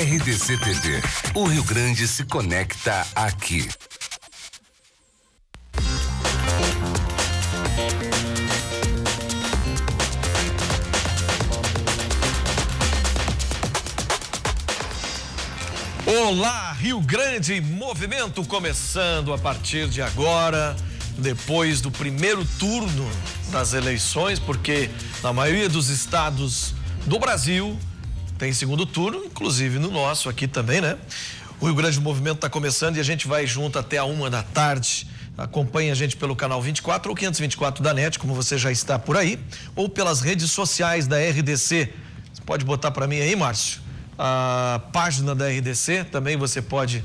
RDC TV. O Rio Grande se conecta aqui. Olá, Rio Grande em movimento, começando a partir de agora, depois do primeiro turno das eleições, porque na maioria dos estados do Brasil tem segundo turno, inclusive no nosso aqui também, né? O Rio Grande em movimento está começando e a gente vai junto até a 1h da tarde. Acompanhe a gente pelo canal 24 ou 524 da NET, como você já está por aí, ou pelas redes sociais da RDC. Você pode botar para mim aí, Márcio? A página da RDC, também você pode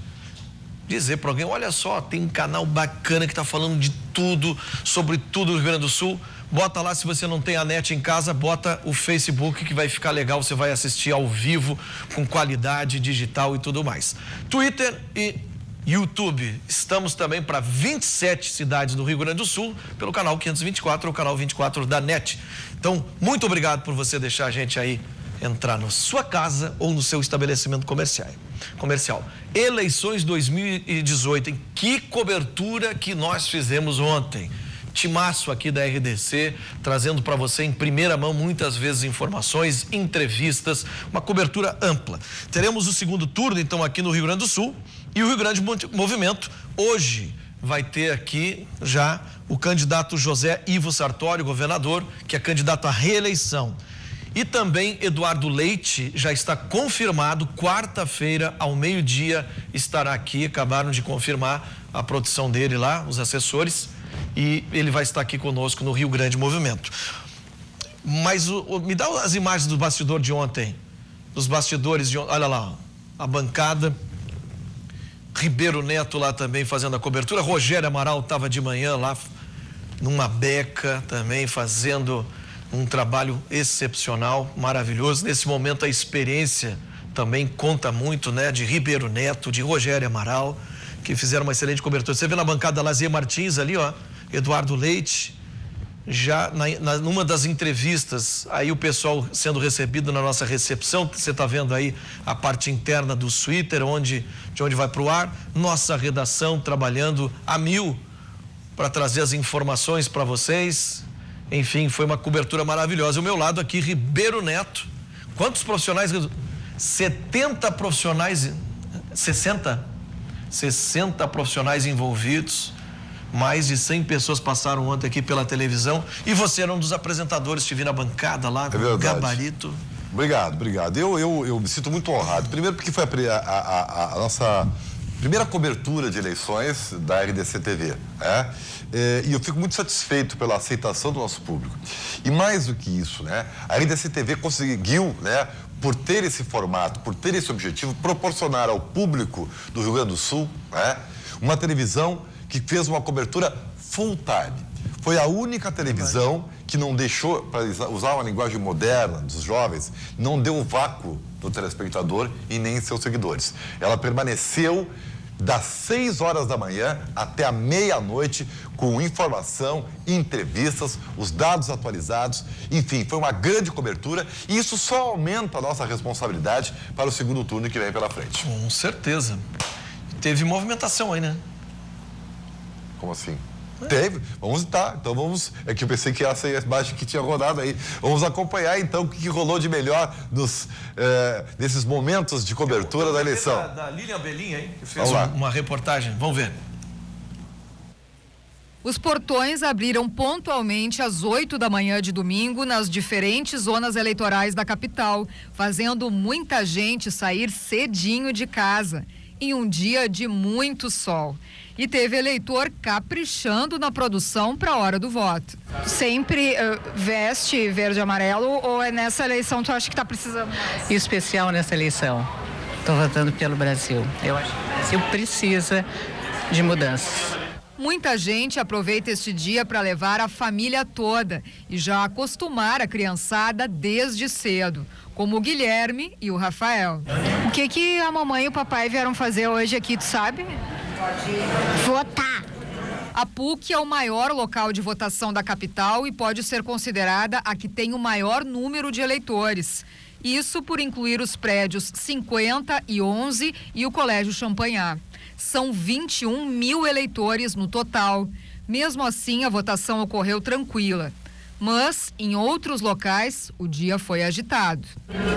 dizer para alguém, olha só, tem um canal bacana que está falando de tudo, sobre tudo do Rio Grande do Sul. Bota lá, se você não tem a NET em casa, bota o Facebook que vai ficar legal, você vai assistir ao vivo, com qualidade digital e tudo mais. Twitter e YouTube, estamos também para 27 cidades do Rio Grande do Sul, pelo canal 524 ou canal 24 da NET. Então, muito obrigado por você deixar a gente aí entrar na sua casa ou no seu estabelecimento comercial. Eleições 2018, em que cobertura que nós fizemos ontem. Timaço aqui da RDC, trazendo para você em primeira mão muitas vezes informações, entrevistas, uma cobertura ampla. Teremos o segundo turno, então, aqui no Rio Grande do Sul, e o Rio Grande Movimento hoje vai ter aqui já o candidato José Ivo Sartori, governador, que é candidato à reeleição. E também Eduardo Leite já está confirmado, quarta-feira ao meio-dia estará aqui, acabaram de confirmar a produção dele lá, os assessores, e ele vai estar aqui conosco no Rio Grande Movimento. Mas me dá as imagens do bastidor de ontem, dos bastidores de ontem, olha lá, a bancada, Ribeiro Neto lá também fazendo a cobertura, Rogério Amaral estava de manhã lá, numa beca também fazendo um trabalho excepcional, maravilhoso. Nesse momento a experiência também conta muito, né? De Ribeiro Neto, de Rogério Amaral, que fizeram uma excelente cobertura. Você vê na bancada Lazier Martins ali, ó, Eduardo Leite, já numa das entrevistas, aí o pessoal sendo recebido na nossa recepção, você está vendo aí a parte interna do Twitter, de onde vai para o ar, nossa redação trabalhando a mil para trazer as informações para vocês. Enfim, foi uma cobertura maravilhosa. Ao meu lado aqui, Ribeiro Neto. Quantos profissionais? 70 profissionais, 60 profissionais envolvidos. Mais de 100 pessoas passaram ontem aqui pela televisão. E você era um dos apresentadores, estive na bancada lá, com o gabarito. Obrigado. Eu me sinto muito honrado. Primeiro porque foi a nossa primeira cobertura de eleições da RDC TV, né? E eu fico muito satisfeito pela aceitação do nosso público. E mais do que isso, né? A RDC TV conseguiu, né, por ter esse formato, por ter esse objetivo, proporcionar ao público do Rio Grande do Sul, né, uma televisão que fez uma cobertura full time. Foi a única televisão que não deixou, para usar uma linguagem moderna dos jovens, não deu vácuo do telespectador e nem seus seguidores. Ela permaneceu das 6 horas da manhã até a meia-noite com informação, entrevistas, os dados atualizados, enfim, foi uma grande cobertura e isso só aumenta a nossa responsabilidade para o segundo turno que vem pela frente. Com certeza. Teve movimentação aí, né? Como assim? Teve, então vamos, é que eu pensei que ia ser a imagem que tinha rodado aí, vamos acompanhar então o que rolou de melhor nesses momentos de cobertura da eleição. Da Lilian Belinha, hein, que fez uma reportagem, vamos ver. Os portões abriram pontualmente às 8 da manhã de domingo nas diferentes zonas eleitorais da capital, fazendo muita gente sair cedinho de casa, em um dia de muito sol. E teve eleitor caprichando na produção para a hora do voto. Sempre veste verde e amarelo ou é nessa eleição tu acha que está precisando mais? Especial nessa eleição. Estou votando pelo Brasil. Eu acho que o Brasil precisa de mudanças. Muita gente aproveita este dia para levar a família toda e já acostumar a criançada desde cedo, como o Guilherme e o Rafael. O que a mamãe e o papai vieram fazer hoje aqui, tu sabe? Votar. A PUC é o maior local de votação da capital e pode ser considerada a que tem o maior número de eleitores. Isso por incluir os prédios 50 e 11 e o Colégio Champanhar. São 21 mil eleitores no total. Mesmo assim, a votação ocorreu tranquila. Mas, em outros locais, o dia foi agitado.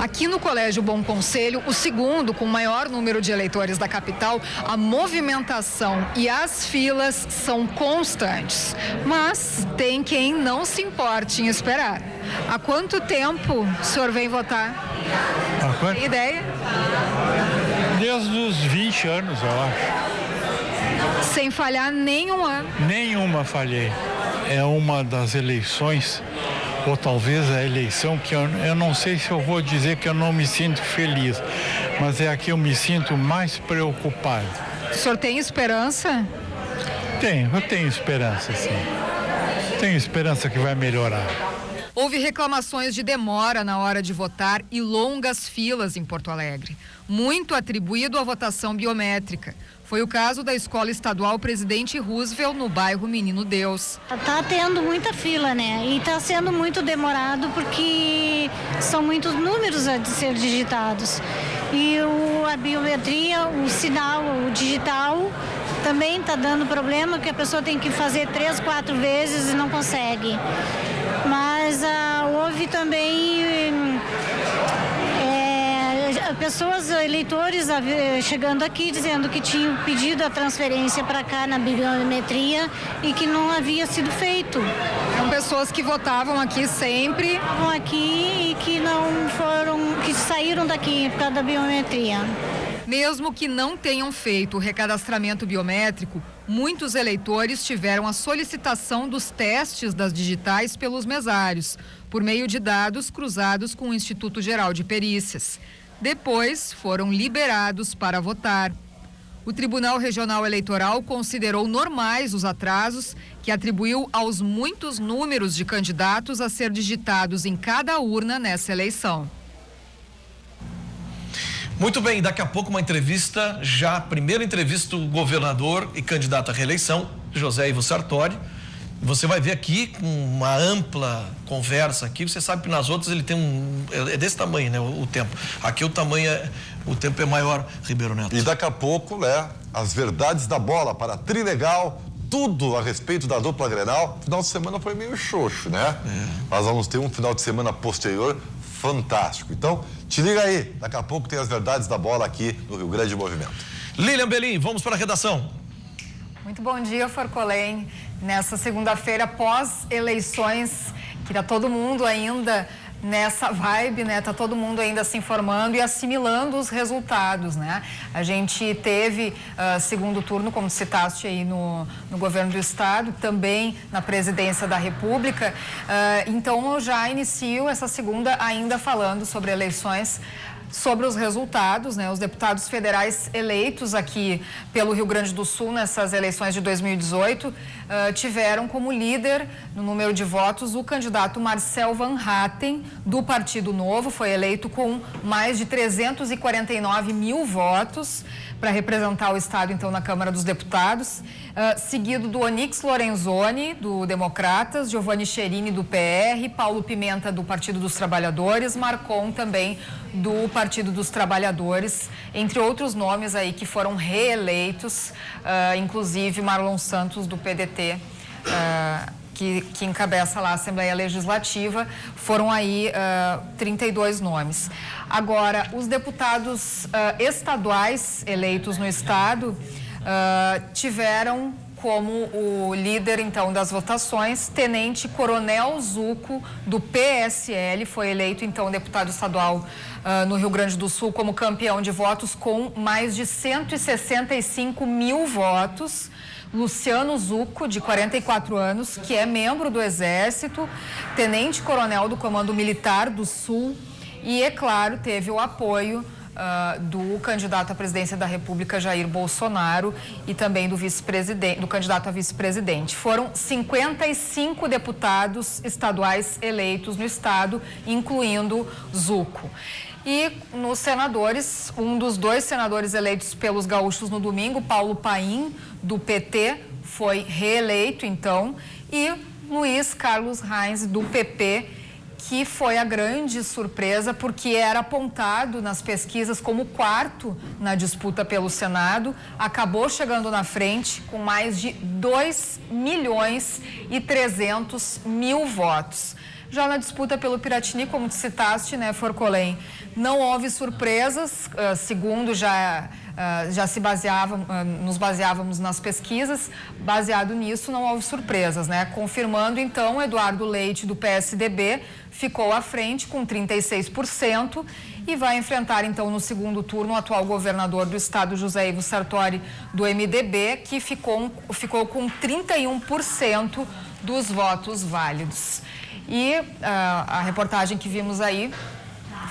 Aqui no Colégio Bom Conselho, o segundo com maior número de eleitores da capital, a movimentação e as filas são constantes. Mas tem quem não se importe em esperar. Há quanto tempo o senhor vem votar? Tem ideia? Desde os 20 anos, eu acho. Sem falhar nenhum ano. Nenhuma falhei. É uma das eleições, ou talvez a eleição que eu não sei se eu vou dizer que eu não me sinto feliz, mas é a que eu me sinto mais preocupado. O senhor tem esperança? Eu tenho esperança, sim. Tenho esperança que vai melhorar. Houve reclamações de demora na hora de votar e longas filas em Porto Alegre, muito atribuído à votação biométrica. Foi o caso da Escola Estadual Presidente Roosevelt, no bairro Menino Deus. Tá tendo muita fila, né? E tá sendo muito demorado porque são muitos números a ser digitados. E a biometria, o sinal, o digital, também tá dando problema, que a pessoa tem que fazer 3, 4 vezes e não consegue. Mas houve também pessoas, eleitores chegando aqui dizendo que tinham pedido a transferência para cá na biometria e que não havia sido feito. São pessoas que votavam aqui sempre. Votavam aqui e que não foram, que saíram daqui por causa da biometria. Mesmo que não tenham feito o recadastramento biométrico, muitos eleitores tiveram a solicitação dos testes das digitais pelos mesários, por meio de dados cruzados com o Instituto Geral de Perícias. Depois, foram liberados para votar. O Tribunal Regional Eleitoral considerou normais os atrasos que atribuiu aos muitos números de candidatos a ser digitados em cada urna nessa eleição. Muito bem, daqui a pouco uma entrevista, primeira entrevista do governador e candidato à reeleição, José Ivo Sartori. Você vai ver aqui com uma ampla conversa aqui. Você sabe que nas outras ele tem é desse tamanho, né? O tempo. Aqui o tempo é maior, Ribeiro Neto. E daqui a pouco, né? As verdades da bola para Trilegal, tudo a respeito da dupla Grenal. Final de semana foi meio xoxo, né? Nós vamos ter um final de semana posterior fantástico. Então, te liga aí. Daqui a pouco tem as verdades da bola aqui no Rio Grande Movimento. Lilian Belim, vamos para a redação. Muito bom dia, Forcolém. Nessa segunda-feira, pós-eleições, que tá todo mundo ainda nessa vibe, né? Tá todo mundo ainda se informando e assimilando os resultados, né? A gente teve segundo turno, como citaste aí no governo do estado, também na presidência da República. Então, eu já inicio essa segunda ainda falando sobre eleições, sobre os resultados, né? Os deputados federais eleitos aqui pelo Rio Grande do Sul nessas eleições de 2018 tiveram como líder no número de votos o candidato Marcel Van Hatten, do Partido Novo, foi eleito com mais de 349 mil votos para representar o estado, então, na Câmara dos Deputados, seguido do Onyx Lorenzoni, do Democratas, Giovanni Cherini, do PR, Paulo Pimenta, do Partido dos Trabalhadores, Marcon também do Partido dos Trabalhadores, entre outros nomes aí que foram reeleitos, inclusive Marlon Santos, do PDT, que encabeça lá a Assembleia Legislativa. Foram aí 32 nomes. Agora, os deputados estaduais eleitos no estado tiveram como o líder, então, das votações, Tenente Coronel Zuco, do PSL, foi eleito, então, deputado estadual no Rio Grande do Sul como campeão de votos com mais de 165 mil votos. Luciano Zuco, de 44 anos, que é membro do Exército, tenente-coronel do Comando Militar do Sul e, é claro, teve o apoio do candidato à presidência da República, Jair Bolsonaro, e também do vice-presidente, do candidato a vice-presidente. Foram 55 deputados estaduais eleitos no estado, incluindo Zuco. E nos senadores, um dos 2 senadores eleitos pelos gaúchos no domingo, Paulo Paim, do PT, foi reeleito, então, e Luiz Carlos Reins, do PP, que foi a grande surpresa, porque era apontado nas pesquisas como quarto na disputa pelo Senado, acabou chegando na frente com mais de 2.300.000 votos. Já na disputa pelo Piratini, como tu citaste, né, Forcolém, não houve surpresas, segundo já nos baseávamos nas pesquisas. Baseado nisso, não houve surpresas, né? Confirmando, então, Eduardo Leite, do PSDB, ficou à frente com 36% e vai enfrentar, então, no segundo turno, o atual governador do estado, José Ivo Sartori, do MDB, que ficou com 31% dos votos válidos. E a reportagem que vimos aí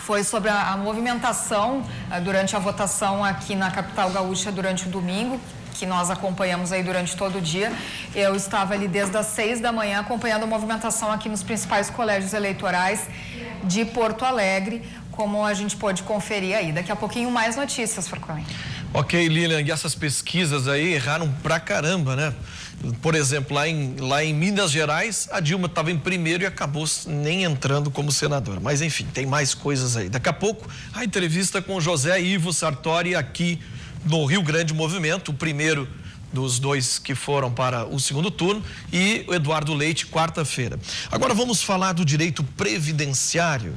foi sobre a movimentação durante a votação aqui na capital gaúcha durante o domingo, que nós acompanhamos aí durante todo o dia. Eu estava ali desde as 6 da manhã acompanhando a movimentação aqui nos principais colégios eleitorais de Porto Alegre, como a gente pôde conferir aí. Daqui a pouquinho mais notícias, Forcolém. Ok, Lilian, e essas pesquisas aí erraram pra caramba, né? Por exemplo, lá em Minas Gerais, a Dilma estava em primeiro e acabou nem entrando como senadora. Mas, enfim, tem mais coisas aí. Daqui a pouco, a entrevista com José Ivo Sartori aqui no Rio Grande Movimento, o primeiro dos dois que foram para o segundo turno, e o Eduardo Leite, quarta-feira. Agora vamos falar do direito previdenciário.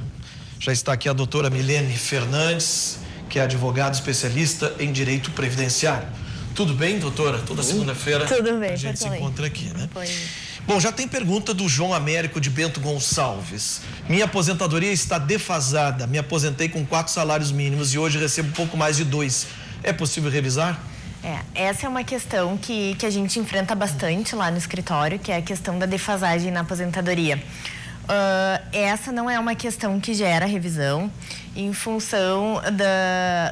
Já está aqui a doutora Milene Fernandes, que é advogada especialista em direito previdenciário. Tudo bem, doutora? Toda segunda-feira Tudo bem, a gente se encontra aqui, né? Foi. Bom, já tem pergunta do João Américo de Bento Gonçalves. Minha aposentadoria está defasada. Me aposentei com 4 salários mínimos e hoje recebo um pouco mais de 2. É possível revisar? Essa é uma questão que a gente enfrenta bastante lá no escritório, que é a questão da defasagem na aposentadoria. Essa não é uma questão que gera revisão em função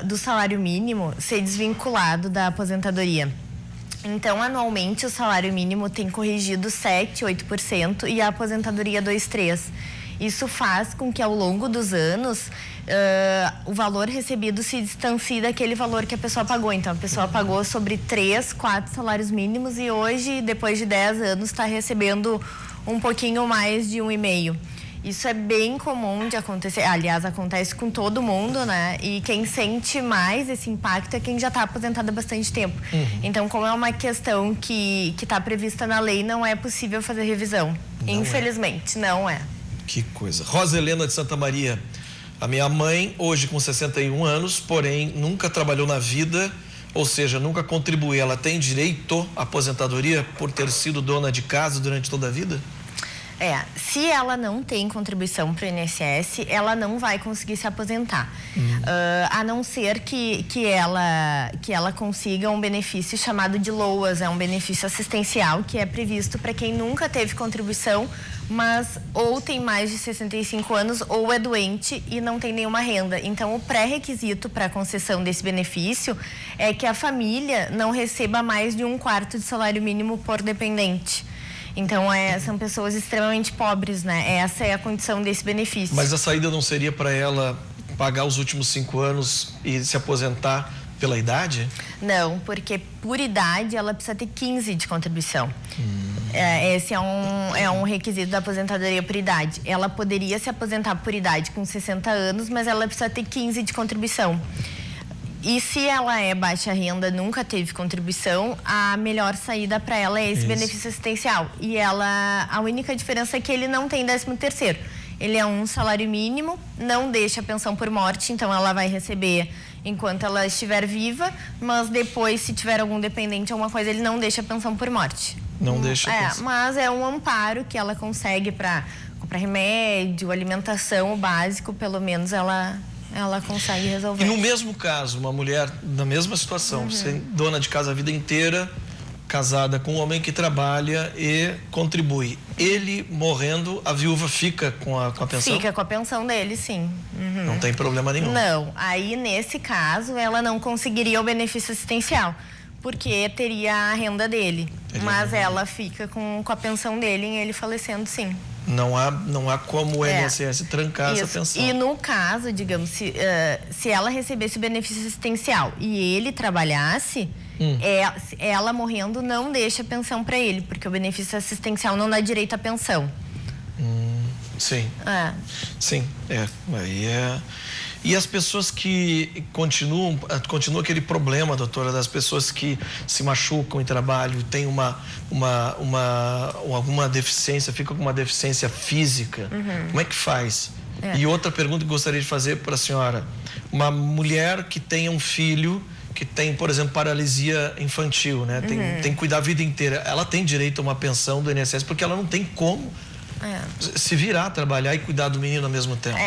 do salário mínimo ser desvinculado da aposentadoria. Então, anualmente, o salário mínimo tem corrigido 7%, 8% e a aposentadoria 2,3%. Isso faz com que, ao longo dos anos, o valor recebido se distancie daquele valor que a pessoa pagou. Então, a pessoa pagou sobre 3, 4 salários mínimos e hoje, depois de 10 anos, está recebendo um pouquinho mais de 1,5. Isso é bem comum de acontecer, aliás, acontece com todo mundo, né? E quem sente mais esse impacto é quem já está aposentado há bastante tempo. Então, como é uma questão que está prevista na lei, não é possível fazer revisão. Infelizmente, não é. Que coisa. Rosa Helena de Santa Maria. A minha mãe, hoje com 61 anos, porém, nunca trabalhou na vida, ou seja, nunca contribuiu. Ela tem direito à aposentadoria por ter sido dona de casa durante toda a vida? Se ela não tem contribuição para o INSS, ela não vai conseguir se aposentar. A não ser que ela consiga um benefício chamado de LOAS, é um benefício assistencial que é previsto para quem nunca teve contribuição, mas ou tem mais de 65 anos ou é doente e não tem nenhuma renda. Então, o pré-requisito para a concessão desse benefício é que a família não receba mais de 1/4 de salário mínimo por dependente. Então, são pessoas extremamente pobres, né? Essa é a condição desse benefício. Mas a saída não seria para ela pagar os últimos 5 anos e se aposentar pela idade? Não, porque por idade ela precisa ter 15 de contribuição. Esse é um requisito da aposentadoria por idade. Ela poderia se aposentar por idade com 60 anos, mas ela precisa ter 15 de contribuição. E se ela é baixa renda, nunca teve contribuição, a melhor saída para ela é esse benefício assistencial. E a única diferença é que ele não tem 13º. Ele é um salário mínimo, não deixa pensão por morte, então ela vai receber enquanto ela estiver viva, mas depois, se tiver algum dependente, alguma coisa, ele não deixa pensão por morte. Não deixa pensão. Mas é um amparo que ela consegue para comprar remédio, alimentação, o básico, pelo menos ela consegue resolver. E no mesmo caso, uma mulher na mesma situação, dona de casa a vida inteira, casada com um homem que trabalha e contribui. Ele morrendo, a viúva fica com a pensão? Fica com a pensão dele, sim. Não tem problema nenhum? Não. Aí, nesse caso, ela não conseguiria o benefício assistencial, porque teria a renda dele. Mas ela fica com a pensão dele e ele falecendo, sim. Não há como o INSS trancar essa pensão. E no caso, digamos, se ela recebesse o benefício assistencial e ele trabalhasse, ela morrendo não deixa pensão para ele, porque o benefício assistencial não dá direito à pensão. Sim. É. Sim, aí é. E as pessoas que continua aquele problema, doutora, das pessoas que se machucam em trabalho, tem alguma deficiência, fica com uma deficiência física, como é que faz? E outra pergunta que gostaria de fazer para a senhora, uma mulher que tenha um filho que tem, por exemplo, paralisia infantil, né? Tem que cuidar a vida inteira, ela tem direito a uma pensão do INSS porque ela não tem como se virar, trabalhar e cuidar do menino ao mesmo tempo.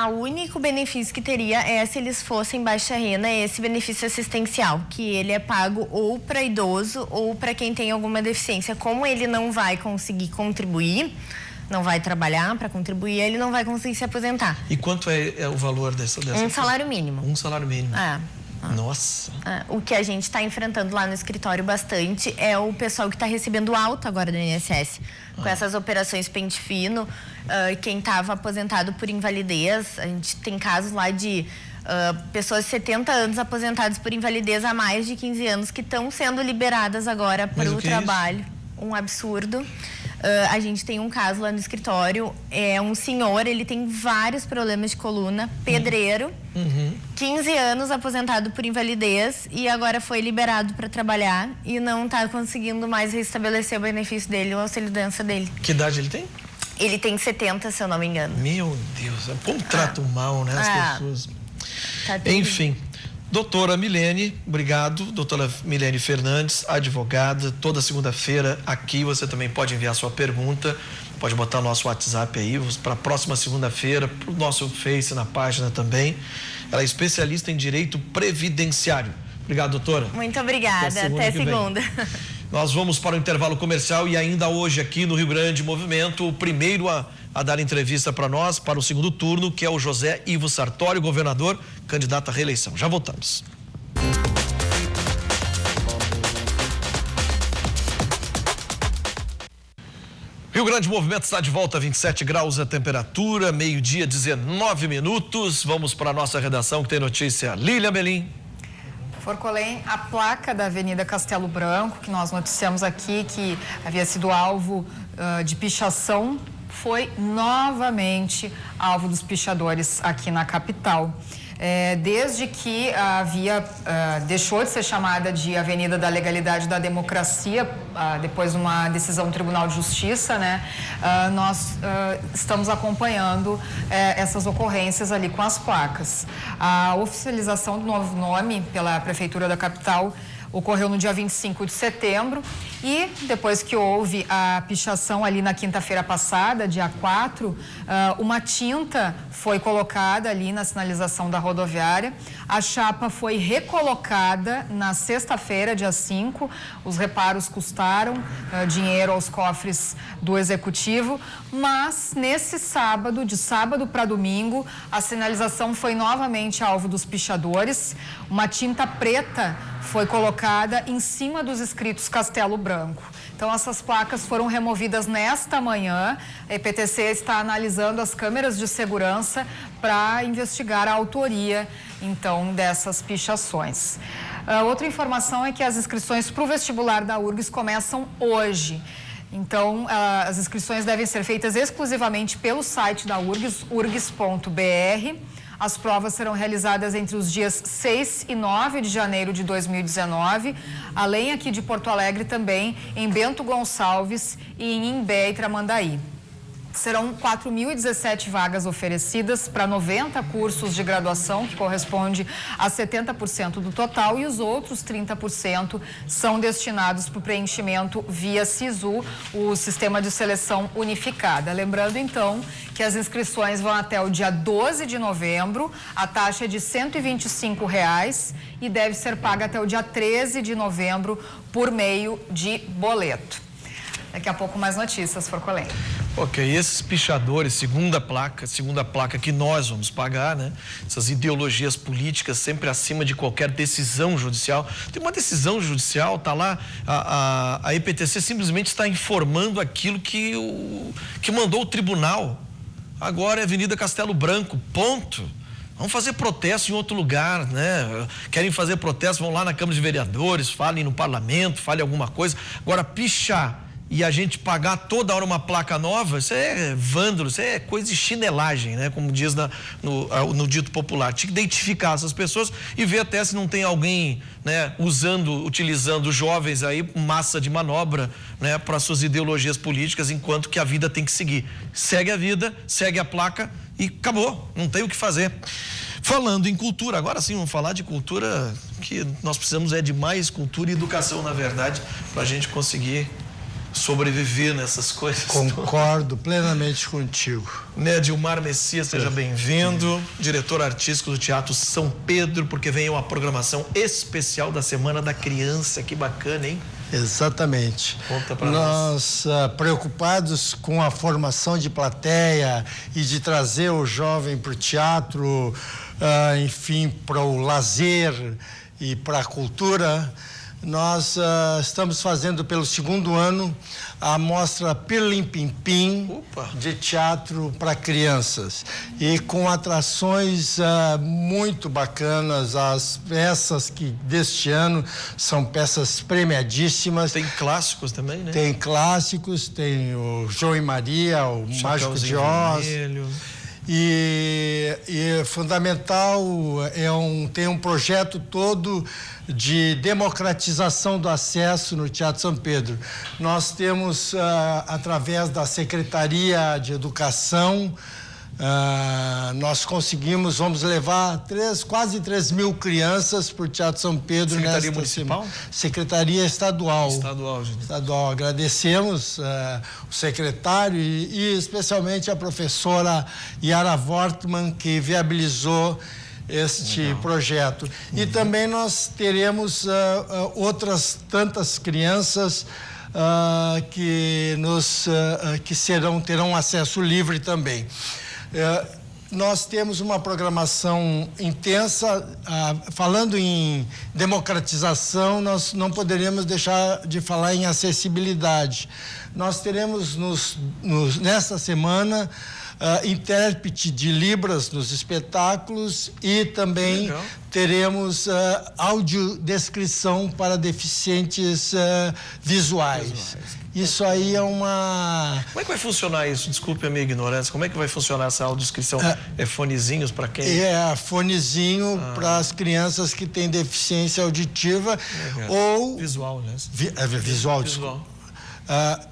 O único benefício que teria é se eles fossem baixa renda, esse benefício assistencial, que ele é pago ou para idoso ou para quem tem alguma deficiência. Como ele não vai conseguir contribuir, não vai trabalhar para contribuir, ele não vai conseguir se aposentar. E quanto é o valor dessa? Um salário mínimo. Um salário mínimo. Nossa. O que a gente está enfrentando lá no escritório bastante é o pessoal que está recebendo alta agora do INSS. Com essas operações pente fino, quem estava aposentado por invalidez, a gente tem casos lá de pessoas de 70 anos aposentadas por invalidez há mais de 15 anos que estão sendo liberadas agora para o trabalho. Um absurdo. A gente tem um caso lá no escritório, é um senhor, ele tem vários problemas de coluna, pedreiro, 15 anos aposentado por invalidez e agora foi liberado para trabalhar e não está conseguindo mais restabelecer o benefício dele, o auxílio-doença dele. Que idade ele tem? Ele tem 70, se eu não me engano. Meu Deus, como tratam mal, né, as pessoas. Enfim. Doutora Milene, obrigado. Doutora Milene Fernandes, advogada, toda segunda-feira aqui você também pode enviar sua pergunta, pode botar o nosso WhatsApp aí para a próxima segunda-feira, para o nosso Face na página também. Ela é especialista em direito previdenciário. Obrigado, doutora. Muito obrigada, até segunda. Nós vamos para o intervalo comercial e ainda hoje aqui no Rio Grande Movimento, o primeiro a dar entrevista para nós, para o segundo turno, que é o José Ivo Sartório, governador, candidato à reeleição. Já voltamos. Rio Grande Movimento está de volta, 27 graus a temperatura, meio-dia, 19 minutos. Vamos para a nossa redação que tem notícia. Lília Melim. Forcolém, a placa da Avenida Castelo Branco, que nós noticiamos aqui que havia sido alvo de pichação, foi novamente alvo dos pichadores aqui na capital. Desde que deixou de ser chamada de Avenida da Legalidade e da Democracia, depois de uma decisão do Tribunal de Justiça, né? Nós estamos acompanhando essas ocorrências ali com as placas. A oficialização do novo nome pela Prefeitura da capital ocorreu no dia 25 de setembro e depois que houve a pichação ali na quinta-feira passada, dia 4, uma tinta foi colocada ali na sinalização da rodoviária. A chapa foi recolocada na sexta-feira, dia 5. Os reparos custaram dinheiro aos cofres do Executivo, mas nesse sábado, de sábado para domingo, a sinalização foi novamente alvo dos pichadores. Uma tinta preta foi colocada em cima dos escritos Castelo Branco. Então, essas placas foram removidas nesta manhã. A EPTC está analisando as câmeras de segurança para investigar a autoria, então, dessas pichações. Outra informação é que as inscrições para o vestibular da URGS começam hoje. Então, as inscrições devem ser feitas exclusivamente pelo site da URGS, urgs.br. As provas serão realizadas entre os dias 6 e 9 de janeiro de 2019, além aqui de Porto Alegre também, em Bento Gonçalves e em Imbé e Tramandaí. Serão 4.017 vagas oferecidas para 90 cursos de graduação, que corresponde a 70% do total, e os outros 30% são destinados para o preenchimento via SISU, o Sistema de Seleção Unificada. Lembrando, então, que as inscrições vão até o dia 12 de novembro, a taxa é de R$ 125 e deve ser paga até o dia 13 de novembro por meio de boleto. Daqui a pouco mais notícias, Forcolém. Ok, esses pichadores, segunda placa que nós vamos pagar, né? Essas ideologias políticas sempre acima de qualquer decisão judicial. Tem uma decisão judicial, tá lá, a EPTC simplesmente está informando aquilo que mandou o tribunal. Agora é Avenida Castelo Branco, ponto. Vamos fazer protesto em outro lugar, né? Querem fazer protesto, vão lá na Câmara de Vereadores, falem no parlamento, falem alguma coisa. Agora, pichar e a gente pagar toda hora uma placa nova, isso é vândalo, isso é coisa de chinelagem, né? Como diz no dito popular. Tinha que identificar essas pessoas e ver até se não tem alguém, né, utilizando jovens aí, massa de manobra, né, para suas ideologias políticas, enquanto que a vida tem que seguir. Segue a vida, segue a placa e acabou, não tem o que fazer. Falando em cultura, agora sim vamos falar de cultura, que nós precisamos de mais cultura e educação, na verdade, para a gente conseguir sobreviver nessas coisas. Concordo plenamente contigo. Né, Dilmar Messias, seja bem-vindo, diretor artístico do Teatro São Pedro, porque vem uma programação especial da Semana da Criança, que bacana, hein? Exatamente. Conta pra nós. Nós, preocupados com a formação de plateia e de trazer o jovem para o teatro, enfim, para o lazer e para a cultura, nós estamos fazendo pelo 2º ano a mostra Pirlim Pim Pim de teatro para crianças, e com atrações muito bacanas. As peças deste ano são peças premiadíssimas. Tem clássicos também, né? Tem clássicos, tem o João e Maria, o Mágico de Oz. Vermelho. E fundamental, tem um projeto todo de democratização do acesso no Teatro São Pedro. Nós temos, através da Secretaria de Educação, nós vamos levar quase 3 mil crianças para o Teatro São Pedro. Secretaria Municipal? Secretaria Estadual. Gente. Estadual. Agradecemos o secretário e especialmente a professora Yara Wortmann, que viabilizou este projeto. E também nós teremos outras tantas crianças que terão acesso livre também. Nós temos uma programação intensa. Falando em democratização, nós não poderíamos deixar de falar em acessibilidade. Nós teremos nesta semana intérprete de Libras nos espetáculos, e também teremos audiodescrição para deficientes visuais. Isso aí é uma... Como é que vai funcionar isso? Desculpe a minha ignorância. Como é que vai funcionar essa audiodescrição? É fonezinhos para quem? Fonezinho para as crianças que têm deficiência auditiva ou... Visual, né? Visual.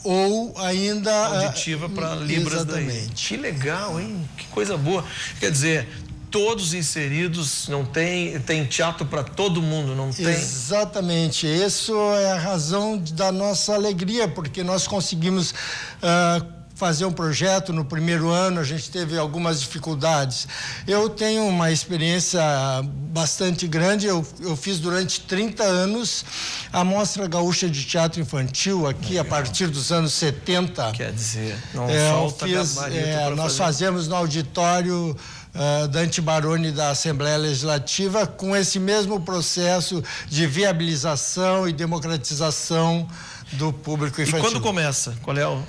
Ou ainda... auditiva para Libras. Exatamente. Daí. Que legal, hein? Que coisa boa. Quer dizer, todos inseridos, não tem teatro para todo mundo, não tem? Exatamente. Isso é a razão da nossa alegria, porque nós conseguimos fazer um projeto no 1º ano. A gente teve algumas dificuldades. Eu tenho uma experiência bastante grande. Eu fiz durante 30 anos a Mostra Gaúcha de Teatro Infantil aqui, a partir dos anos 70. Quer dizer, não falta gabarito para nós fazemos no auditório Dante Baroni da Assembleia Legislativa, com esse mesmo processo de viabilização e democratização do público infantil. E quando começa? Qual é o...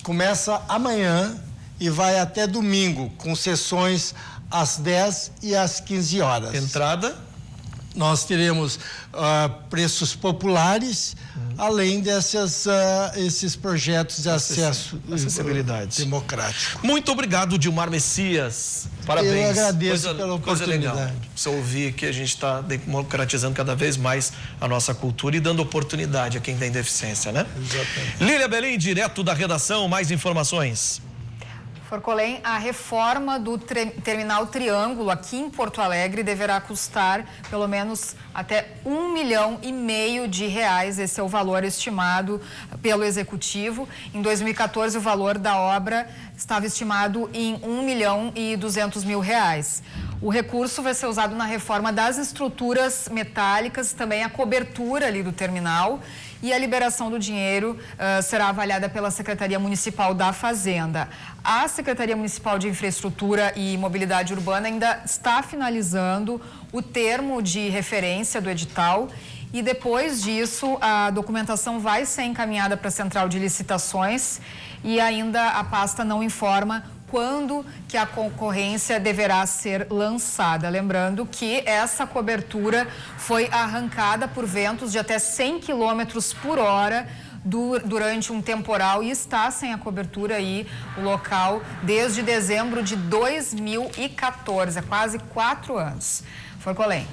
Começa amanhã e vai até domingo, com sessões às 10 e às 15 horas. Entrada? Nós teremos preços populares, além esses projetos de acesso acessibilidade democrático. Muito obrigado, Dilmar Messias. Parabéns. Eu agradeço pela oportunidade. Coisa legal. Você ouvir que a gente está democratizando cada vez mais a nossa cultura e dando oportunidade a quem tem deficiência, né? Exatamente. Lília Belém, direto da redação, mais informações. Forcolém, a reforma do terminal Triângulo aqui em Porto Alegre deverá custar pelo menos até R$1,5 milhão de reais. Esse é o valor estimado pelo Executivo. Em 2014, o valor da obra estava estimado em R$1,2 milhão. O recurso vai ser usado na reforma das estruturas metálicas, também a cobertura ali do terminal. E a liberação do dinheiro será avaliada pela Secretaria Municipal da Fazenda. A Secretaria Municipal de Infraestrutura e Mobilidade Urbana ainda está finalizando o termo de referência do edital, e depois disso a documentação vai ser encaminhada para a Central de Licitações, e ainda a pasta não informa quando que a concorrência deverá ser lançada. Lembrando que essa cobertura foi arrancada por ventos de até 100 km por hora durante um temporal e está sem a cobertura aí, o local, desde dezembro de 2014, há quase 4 anos. Foi Colém.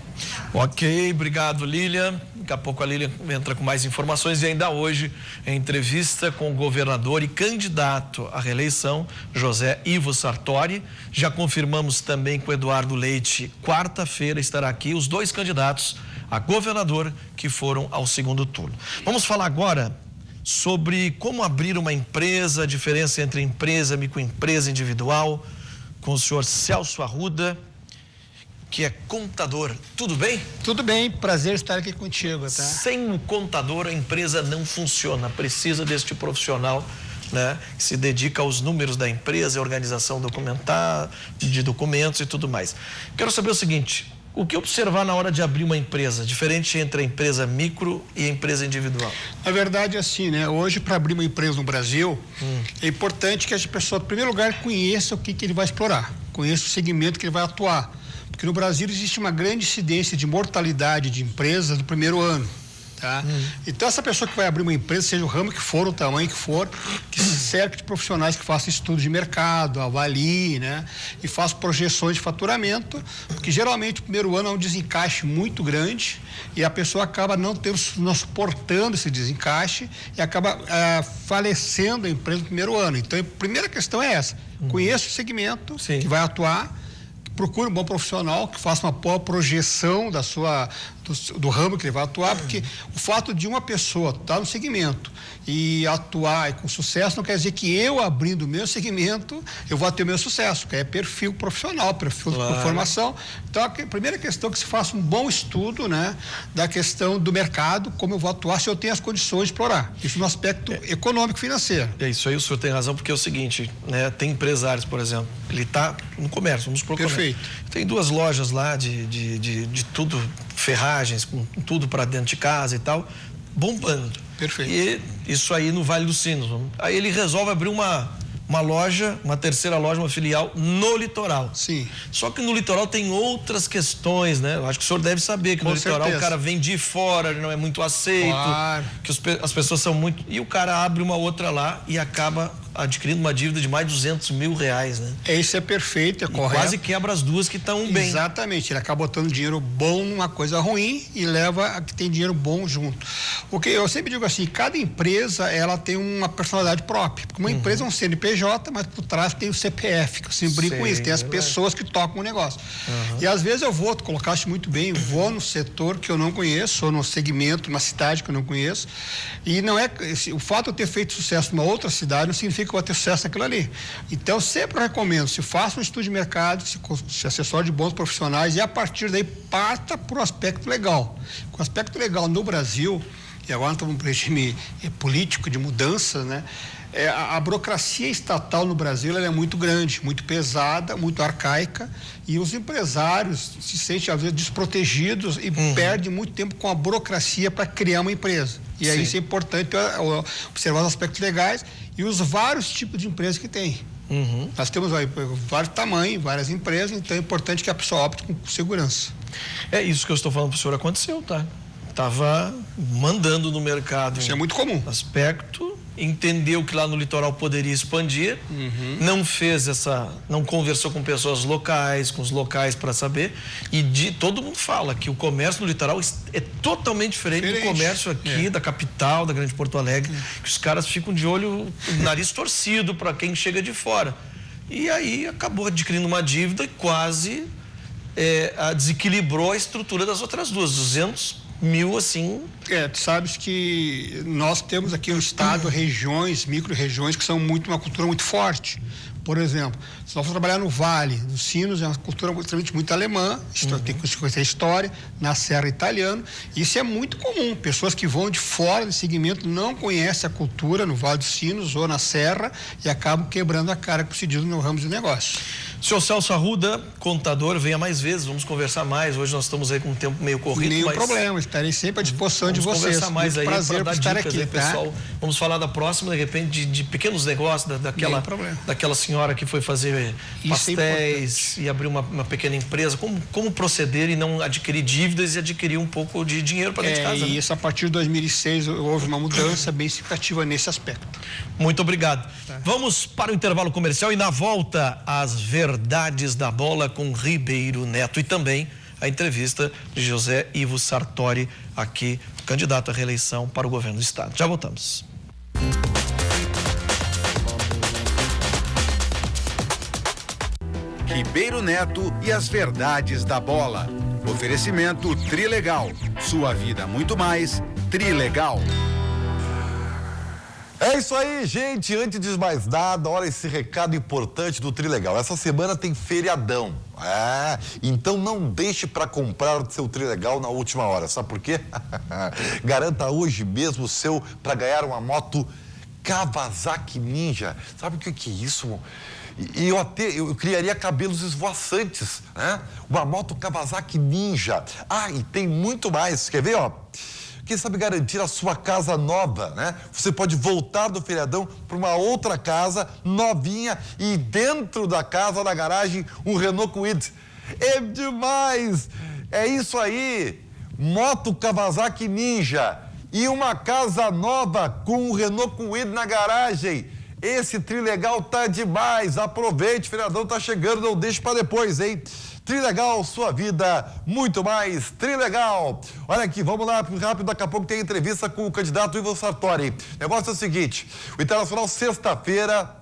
Ok, obrigado, Lilian. Daqui a pouco a Lilian entra com mais informações e ainda hoje, em entrevista com o governador e candidato à reeleição, José Ivo Sartori. Já confirmamos também com o Eduardo Leite, quarta-feira estará aqui os 2 candidatos a governador que foram ao segundo turno. Vamos falar agora sobre como abrir uma empresa, a diferença entre empresa, microempresa individual, com o senhor Celso Arruda, que é contador. Tudo bem? Tudo bem, prazer estar aqui contigo, tá? Sem o contador a empresa não funciona, precisa deste profissional, né, que se dedica aos números da empresa, a organização documentar, de documentos e tudo mais. Quero saber o seguinte, o que observar na hora de abrir uma empresa, diferente entre a empresa micro e a empresa individual? Na verdade, assim, né? Hoje, para abrir uma empresa no Brasil, é importante que a pessoa, em primeiro lugar, conheça o que ele vai explorar, conheça o segmento que ele vai atuar. Porque no Brasil existe uma grande incidência de mortalidade de empresas no primeiro ano, tá? Então, essa pessoa que vai abrir uma empresa, seja o ramo que for, o tamanho que for, que se cerque de profissionais que façam estudo de mercado, avalie, né? E façam projeções de faturamento, porque geralmente o primeiro ano é um desencaixe muito grande e a pessoa acaba não suportando esse desencaixe e acaba falecendo a empresa no primeiro ano. Então, a primeira questão é essa, conheça o segmento que vai atuar, procure um bom profissional que faça uma boa projeção do ramo que ele vai atuar, porque o fato de uma pessoa estar no segmento e atuar com sucesso não quer dizer que eu, abrindo o meu segmento, eu vou ter o meu sucesso, que é perfil profissional, perfil de formação. Então, a primeira questão é que se faça um bom estudo, né, da questão do mercado, como eu vou atuar, se eu tenho as condições de explorar. Isso no aspecto econômico financeiro. É isso aí, o senhor tem razão, porque é o seguinte, né, tem empresários, por exemplo, ele está no comércio, vamos supor. Perfeito. Tem 2 lojas lá de tudo, ferragens, com tudo para dentro de casa e tal, bombando. Perfeito. E isso aí no Vale dos Sinos. Aí ele resolve abrir uma loja, uma terceira loja, uma filial no litoral. Sim. Só que no litoral tem outras questões, né? Eu acho que o senhor deve saber que no litoral o cara vem de fora, ele não é muito aceito, que as pessoas são muito... E o cara abre uma outra lá e acaba adquirindo uma dívida de mais de R$200 mil, né? Isso é perfeito, é correto. Quase quebra as duas que estão bem. Exatamente, ele acaba botando dinheiro bom numa coisa ruim e leva a que tem dinheiro bom junto. Porque eu sempre digo assim, cada empresa, ela tem uma personalidade própria. Porque uma empresa é um CNPJ, mas por trás tem o CPF, que eu sempre brinco com isso, tem as pessoas que tocam o negócio. E às vezes eu vou, tu colocaste muito bem, vou no setor que eu não conheço, ou no segmento, numa cidade que eu não conheço, e não é, o fato de eu ter feito sucesso numa outra cidade não significa que eu vou ter sucesso naquilo ali. Então, sempre eu recomendo, se faça um estudo de mercado, se assessore de bons profissionais e a partir daí parta para o aspecto legal. O aspecto legal no Brasil, e agora estamos num regime político de mudança, né? A burocracia estatal no Brasil ela é muito grande, muito pesada, muito arcaica e os empresários se sentem às vezes desprotegidos e perdem muito tempo com a burocracia para criar uma empresa. E aí isso é importante observar os aspectos legais e os vários tipos de empresas que tem. Nós temos aí vários tamanhos, várias empresas, então é importante que a pessoa opte com segurança. É isso que eu estou falando para o senhor, aconteceu, tá? Estava mandando no mercado. Isso é muito comum. Aspecto, entendeu que lá no litoral poderia expandir, não conversou com pessoas locais, com os locais para saber, e todo mundo fala que o comércio no litoral é totalmente diferente do comércio aqui, da capital, da Grande Porto Alegre, que os caras ficam de olho, nariz torcido para quem chega de fora. E aí acabou adquirindo uma dívida e quase desequilibrou a estrutura das outras duas, 200 mil, assim. Tu sabes que nós temos aqui no estado regiões, micro-regiões que são uma cultura muito forte. Por exemplo, se nós for trabalhar no Vale dos Sinos, é uma cultura muito alemã, tem que conhecer a história, na Serra italiano, isso é muito comum. Pessoas que vão de fora desse segmento não conhecem a cultura no Vale dos Sinos ou na Serra e acabam quebrando a cara com o cedido no ramo de negócio. Senhor Celso Arruda, contador, venha mais vezes, vamos conversar mais. Hoje nós estamos aí com um tempo meio corrido. Nenhum problema, estarei sempre à disposição de vocês. Conversar mais aí, prazer para dar estar dicas aqui, aí, pessoal. Vamos falar da próxima, de repente, de pequenos negócios, daquela senhora que foi fazer pastéis e abrir uma pequena empresa. Como proceder e não adquirir dívidas e adquirir um pouco de dinheiro para dentro de casa. E isso, a partir de 2006, houve uma mudança bem significativa nesse aspecto. Muito obrigado. Vamos para o intervalo comercial e na volta as verdades da bola com Ribeiro Neto e também a entrevista de José Ivo Sartori, aqui, candidato à reeleição para o governo do estado. Já voltamos. Ribeiro Neto e as verdades da bola. Oferecimento Trilegal. Sua vida muito mais Trilegal. É isso aí, gente. Antes de mais nada, olha esse recado importante do Trilegal. Essa semana tem feriadão. Então não deixe para comprar o seu Trilegal na última hora. Sabe por quê? Garanta hoje mesmo o seu para ganhar uma moto Kawasaki Ninja. Sabe o que é isso? E eu criaria cabelos esvoaçantes, né? Uma moto Kawasaki Ninja. E tem muito mais. Quer ver, ó? Quem sabe garantir a sua casa nova, né? Você pode voltar do feriadão para uma outra casa novinha e dentro da casa, na garagem, um Renault Kwid. É demais! É isso aí! Moto Kawasaki Ninja e uma casa nova com um Renault Kwid na garagem. Esse Trilegal tá demais! Aproveite, o feriadão tá chegando, não deixe para depois, hein? Trilegal, sua vida muito mais Trilegal. Olha aqui, vamos lá rápido, daqui a pouco tem entrevista com o candidato Ivo Sartori. O negócio é o seguinte, o Internacional sexta-feira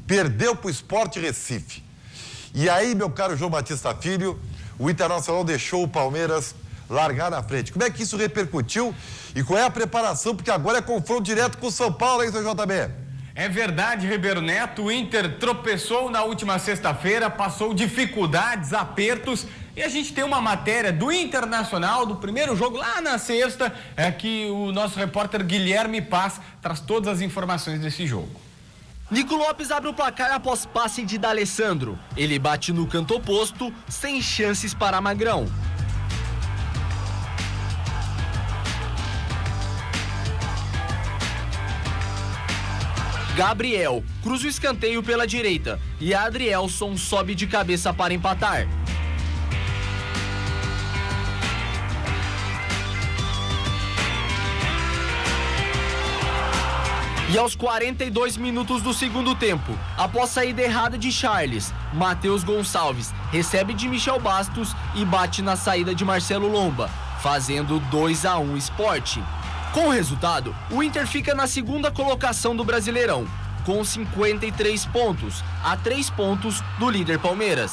perdeu pro Sport Recife. E aí, meu caro João Batista Filho, o Internacional deixou o Palmeiras largar na frente. Como é que isso repercutiu e qual é a preparação? Porque agora é confronto direto com o São Paulo, hein, seu JB? É verdade, Ribeiro Neto, o Inter tropeçou na última sexta-feira, passou dificuldades, apertos, e a gente tem uma matéria do Internacional, do primeiro jogo lá na sexta, que o nosso repórter Guilherme Paz traz todas as informações desse jogo. Nico Lopes abre o placar após passe de D'Alessandro. Ele bate no canto oposto, sem chances para Magrão. Gabriel cruza o escanteio pela direita e Adrielson sobe de cabeça para empatar. E aos 42 minutos do segundo tempo, após saída errada de Charles, Matheus Gonçalves recebe de Michel Bastos e bate na saída de Marcelo Lomba, fazendo 2-1 Sport. Com o resultado, o Inter fica na segunda colocação do Brasileirão, com 53 pontos, a 3 pontos do líder Palmeiras.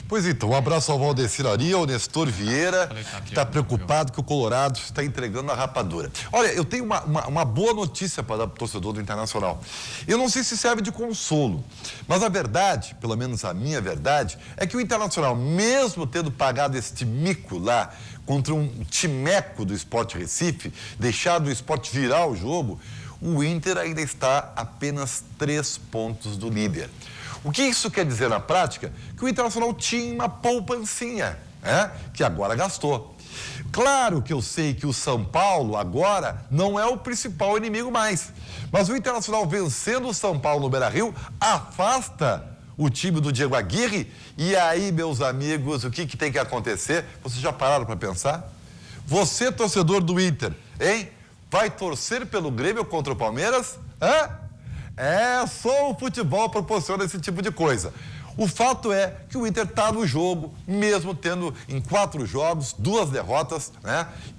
Pois então, um abraço ao Valdecir Ari, ao Nestor Vieira, que está preocupado que o Colorado está entregando a rapadura. Olha, eu tenho uma boa notícia para dar para o torcedor do Internacional. Eu não sei se serve de consolo, mas a verdade, pelo menos a minha verdade, é que o Internacional, mesmo tendo pagado este mico lá contra um timeco do Sport Recife, deixado o Sport virar o jogo, o Inter ainda está a apenas 3 pontos do líder. O que isso quer dizer na prática? Que o Internacional tinha uma poupancinha, que agora gastou. Claro que eu sei que o São Paulo agora não é o principal inimigo mais, mas o Internacional vencendo o São Paulo no Beira-Rio afasta o time do Diego Aguirre. E aí, meus amigos, o que tem que acontecer? Vocês já pararam para pensar? Você, torcedor do Inter, hein? Vai torcer pelo Grêmio contra o Palmeiras? Só o futebol proporciona esse tipo de coisa. O fato é que o Inter está no jogo, mesmo tendo em 4 jogos 2 derrotas,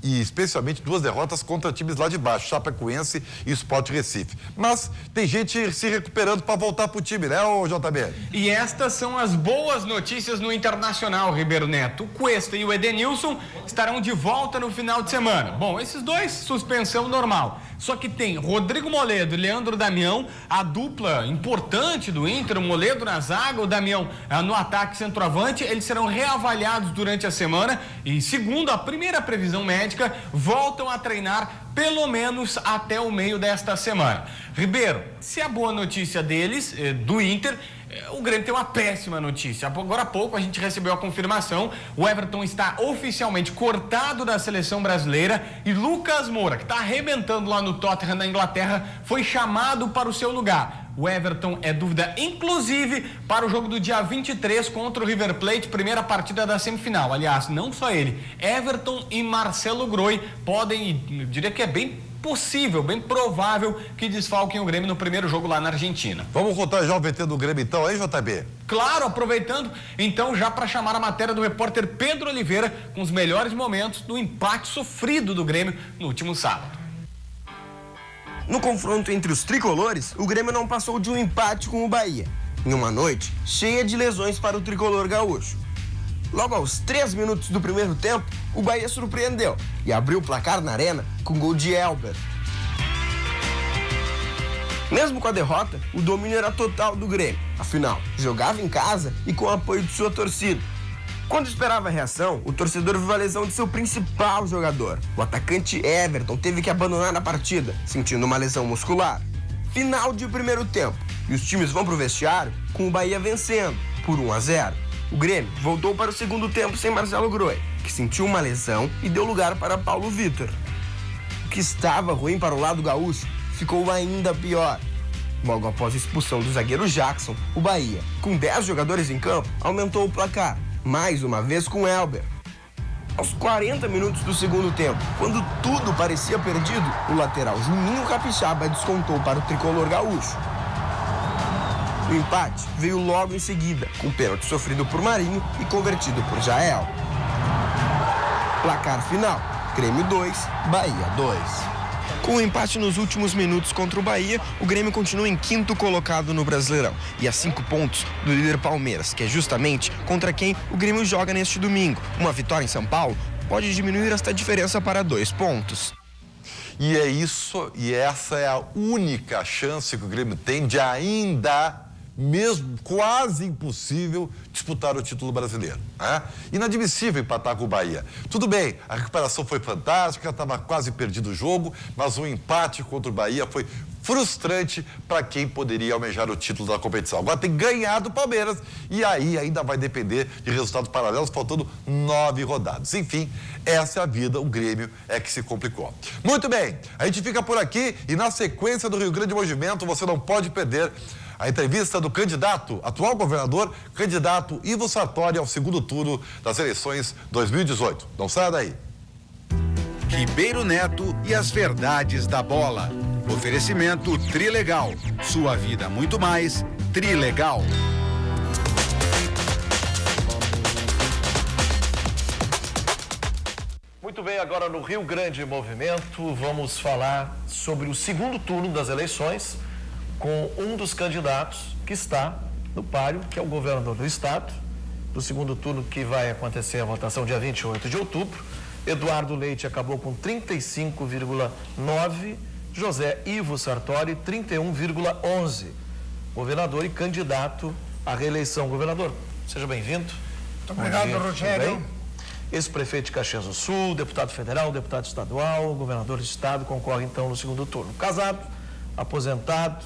E especialmente 2 derrotas contra times lá de baixo, Chapecoense e Sport Recife. Mas tem gente se recuperando para voltar pro time, né, ô JB? E estas são as boas notícias no Internacional, Ribeiro Neto. O Cuesta e o Edenilson estarão de volta no final de semana. Bom, esses dois, suspensão normal. Só que tem Rodrigo Moledo e Leandro Damião, a dupla importante do Inter, o Moledo na zaga, o Damião no ataque centroavante. Eles serão reavaliados durante a semana e, segundo a primeira previsão médica, voltam a treinar pelo menos até o meio desta semana. Ribeiro, se a boa notícia deles, do Inter, o Grêmio tem uma péssima notícia. Agora há pouco a gente recebeu a confirmação, o Everton está oficialmente cortado da seleção brasileira e Lucas Moura, que está arrebentando lá no Tottenham na Inglaterra, foi chamado para o seu lugar. O Everton é dúvida, inclusive, para o jogo do dia 23 contra o River Plate, primeira partida da semifinal. Aliás, não só ele, Everton e Marcelo Groi podem, eu diria que é bem possível, bem provável que desfalquem o Grêmio no primeiro jogo lá na Argentina. Vamos contar já o VT do Grêmio então, hein, JB? Claro, aproveitando então já para chamar a matéria do repórter Pedro Oliveira com os melhores momentos do empate sofrido do Grêmio no último sábado. No confronto entre os tricolores, o Grêmio não passou de um empate com o Bahia, em uma noite cheia de lesões para o tricolor gaúcho. Logo aos 3 minutos do primeiro tempo, o Bahia surpreendeu e abriu o placar na arena com gol de Elber. Mesmo com a derrota, o domínio era total do Grêmio. Afinal, jogava em casa e com o apoio de sua torcida. Quando esperava a reação, o torcedor viu a lesão de seu principal jogador. O atacante Everton teve que abandonar a partida, sentindo uma lesão muscular. Final de primeiro tempo, e os times vão pro vestiário com o Bahia vencendo por 1-0. O Grêmio voltou para o segundo tempo sem Marcelo Groi, que sentiu uma lesão e deu lugar para Paulo Vitor. O que estava ruim para o lado gaúcho ficou ainda pior. Logo após a expulsão do zagueiro Jackson, o Bahia, com 10 jogadores em campo, aumentou o placar, mais uma vez com Elber. Aos 40 minutos do segundo tempo, quando tudo parecia perdido, o lateral Juninho Capixaba descontou para o tricolor gaúcho. O empate veio logo em seguida, com pênalti sofrido por Marinho e convertido por Jael. Placar final, Grêmio 2, Bahia 2. Com o empate nos últimos minutos contra o Bahia, o Grêmio continua em 5º colocado no Brasileirão e a 5 pontos do líder Palmeiras, que é justamente contra quem o Grêmio joga neste domingo. Uma vitória em São Paulo pode diminuir esta diferença para 2 pontos. E é isso, e essa é a única chance que o Grêmio tem de ainda, mesmo quase impossível, disputar o título brasileiro. Né? Inadmissível empatar com o Bahia. Tudo bem, a recuperação foi fantástica, estava quase perdido o jogo, mas o empate contra o Bahia foi frustrante para quem poderia almejar o título da competição. Agora tem ganhado o Palmeiras e aí ainda vai depender de resultados paralelos, faltando 9 rodadas. Enfim, essa é a vida, o Grêmio é que se complicou. Muito bem, a gente fica por aqui e na sequência do Rio Grande Movimento você não pode perder a entrevista do candidato, atual governador, candidato Ivo Sartori ao segundo turno das eleições 2018. Não saia daí. Ribeiro Neto e as verdades da bola. Oferecimento Trilegal. Sua vida muito mais. Trilegal. Muito bem, agora no Rio Grande Movimento, vamos falar sobre o segundo turno das eleições com um dos candidatos que está no páreo, que é o governador do estado, do segundo turno que vai acontecer a votação dia 28 de outubro. Eduardo Leite acabou com 35,9%, José Ivo Sartori 31,11%. Governador e candidato à reeleição. Governador, seja bem-vindo. Muito obrigado, Rogério. Ex-prefeito de Caxias do Sul, deputado federal, deputado estadual, governador do estado, concorre então no segundo turno. Casado, aposentado,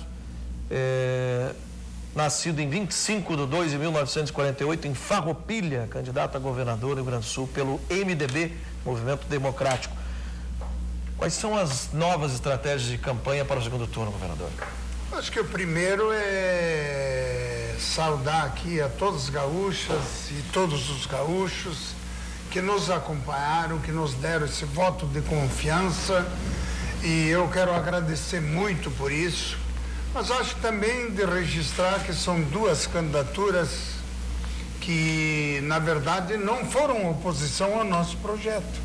nascido em 25/2/1948 em Farroupilha, candidato a governador do Rio Grande do Sul pelo MDB, Movimento Democrático. Quais são as novas estratégias de campanha para o segundo turno, governador? Acho que o primeiro é saudar aqui a todas as gaúchas e todos os gaúchos que nos acompanharam, que nos deram esse voto de confiança, e eu quero agradecer muito por isso. Mas acho também de registrar que são duas candidaturas que, na verdade, não foram oposição ao nosso projeto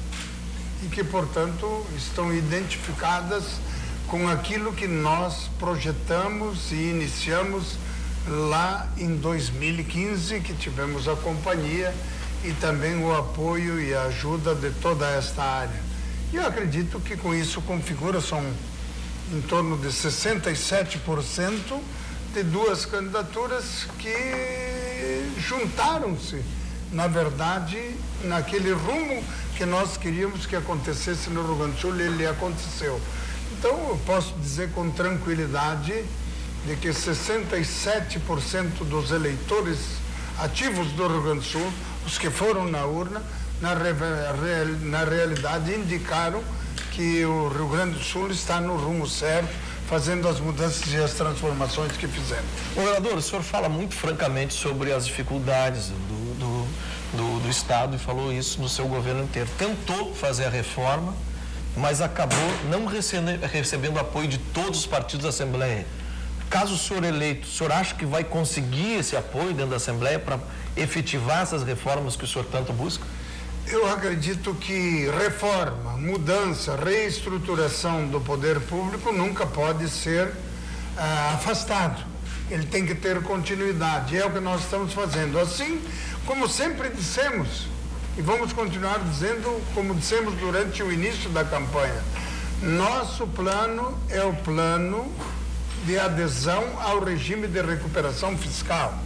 e que, portanto, estão identificadas com aquilo que nós projetamos e iniciamos lá em 2015, que tivemos a companhia e também o apoio e a ajuda de toda esta área. E eu acredito que com isso configura, são em torno de 67% de duas candidaturas que juntaram-se, na verdade, naquele rumo que nós queríamos que acontecesse no Rio Grande do Sul, ele aconteceu. Então, eu posso dizer com tranquilidade de que 67% dos eleitores ativos do Rio Grande do Sul, os que foram na urna, na realidade indicaram que o Rio Grande do Sul está no rumo certo, fazendo as mudanças e as transformações que fizemos. Governador, o senhor fala muito francamente sobre as dificuldades do Estado e falou isso no seu governo inteiro. Tentou fazer a reforma, mas acabou não recebendo apoio de todos os partidos da Assembleia. Caso o senhor eleito, o senhor acha que vai conseguir esse apoio dentro da Assembleia para efetivar essas reformas que o senhor tanto busca? Eu acredito que reforma, mudança, reestruturação do poder público nunca pode ser afastado. Ele tem que ter continuidade. É o que nós estamos fazendo. Assim como sempre dissemos, e vamos continuar dizendo como dissemos durante o início da campanha, nosso plano é o plano de adesão ao regime de recuperação fiscal